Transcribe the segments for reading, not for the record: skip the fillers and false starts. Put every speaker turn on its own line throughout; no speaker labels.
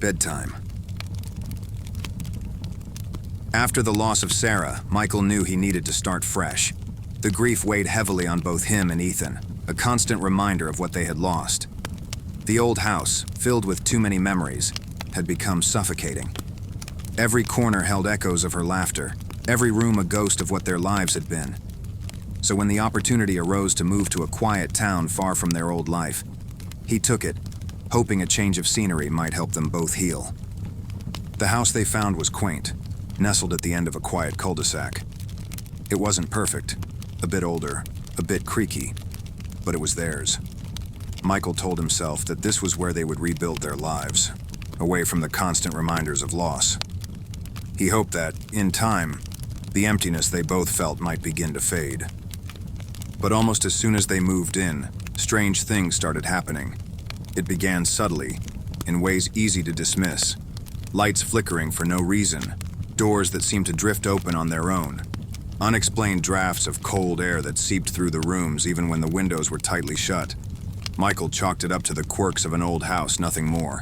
Bedtime. After the loss of Sarah, Michael knew he needed to start fresh. The grief weighed heavily on both him and Ethan, a constant reminder of what they had lost. The old house, filled with too many memories, had become suffocating. Every corner held echoes of her laughter, every room a ghost of what their lives had been. So when the opportunity arose to move to a quiet town far from their old life, he took it, hoping a change of scenery might help them both heal. The house they found was quaint, nestled at the end of a quiet cul-de-sac. It wasn't perfect, a bit older, a bit creaky, but it was theirs. Michael told himself that this was where they would rebuild their lives, away from the constant reminders of loss. He hoped that, in time, the emptiness they both felt might begin to fade. But almost as soon as they moved in, strange things started happening. It began subtly, in ways easy to dismiss. Lights flickering for no reason, doors that seemed to drift open on their own, unexplained drafts of cold air that seeped through the rooms even when the windows were tightly shut. Michael chalked it up to the quirks of an old house, nothing more.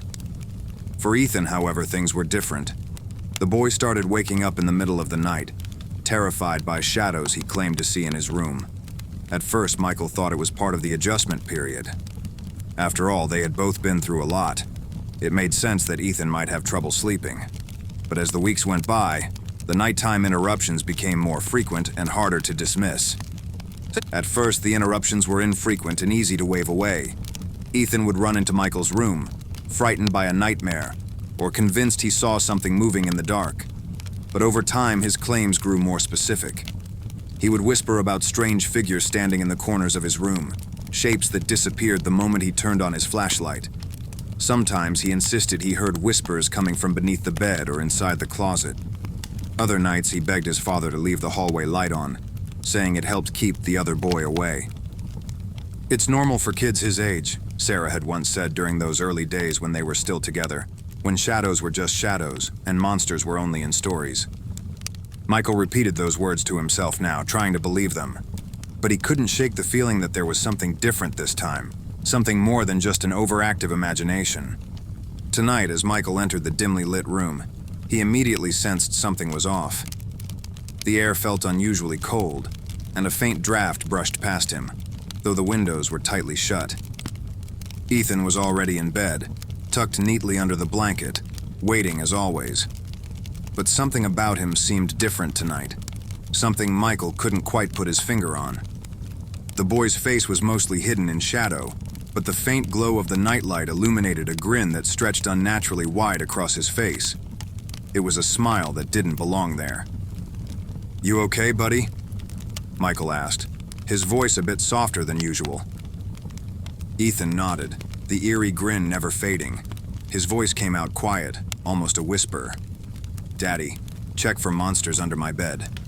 For Ethan, however, things were different. The boy started waking up in the middle of the night, terrified by shadows he claimed to see in his room. At first, Michael thought it was part of the adjustment period. After all, they had both been through a lot. It made sense that Ethan might have trouble sleeping. But as the weeks went by, the nighttime interruptions became more frequent and harder to dismiss. At first, the interruptions were infrequent and easy to wave away. Ethan would run into Michael's room, frightened by a nightmare, or convinced he saw something moving in the dark. But over time, his claims grew more specific. He would whisper about strange figures standing in the corners of his room, shapes that disappeared the moment he turned on his flashlight. Sometimes he insisted he heard whispers coming from beneath the bed or inside the closet. Other nights he begged his father to leave the hallway light on, saying it helped keep the other boy away. "It's normal for kids his age," Sarah had once said during those early days when they were still together, when shadows were just shadows and monsters were only in stories. Michael repeated those words to himself now, trying to believe them. But he couldn't shake the feeling that there was something different this time, something more than just an overactive imagination. Tonight, as Michael entered the dimly lit room, he immediately sensed something was off. The air felt unusually cold, and a faint draft brushed past him, though the windows were tightly shut. Ethan was already in bed, tucked neatly under the blanket, waiting as always. But something about him seemed different tonight, something Michael couldn't quite put his finger on. The boy's face was mostly hidden in shadow, but the faint glow of the nightlight illuminated a grin that stretched unnaturally wide across his face. It was a smile that didn't belong there. "You okay, buddy?" Michael asked, his voice a bit softer than usual. Ethan nodded, the eerie grin never fading. His voice came out quiet, almost a whisper. "Daddy, check for monsters under my bed."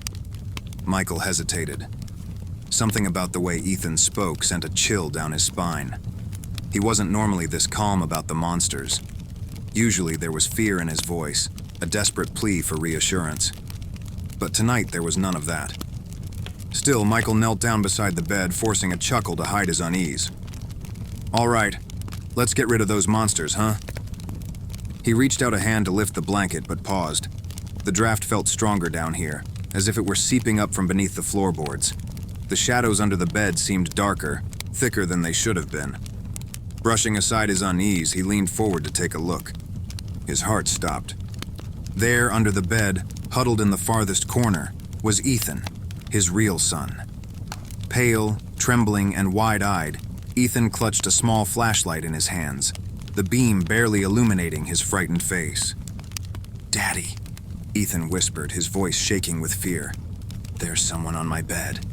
Michael hesitated. Something about the way Ethan spoke sent a chill down his spine. He wasn't normally this calm about the monsters. Usually there was fear in his voice, a desperate plea for reassurance. But tonight there was none of that. Still, Michael knelt down beside the bed, forcing a chuckle to hide his unease. "All right, let's get rid of those monsters, huh?" He reached out a hand to lift the blanket, but paused. The draft felt stronger down here, as if it were seeping up from beneath the floorboards. The shadows under the bed seemed darker, thicker than they should have been. Brushing aside his unease, he leaned forward to take a look. His heart stopped. There, under the bed, huddled in the farthest corner, was Ethan, his real son. Pale, trembling, and wide-eyed, Ethan clutched a small flashlight in his hands, the beam barely illuminating his frightened face. "Daddy," Ethan whispered, his voice shaking with fear. "There's someone on my bed."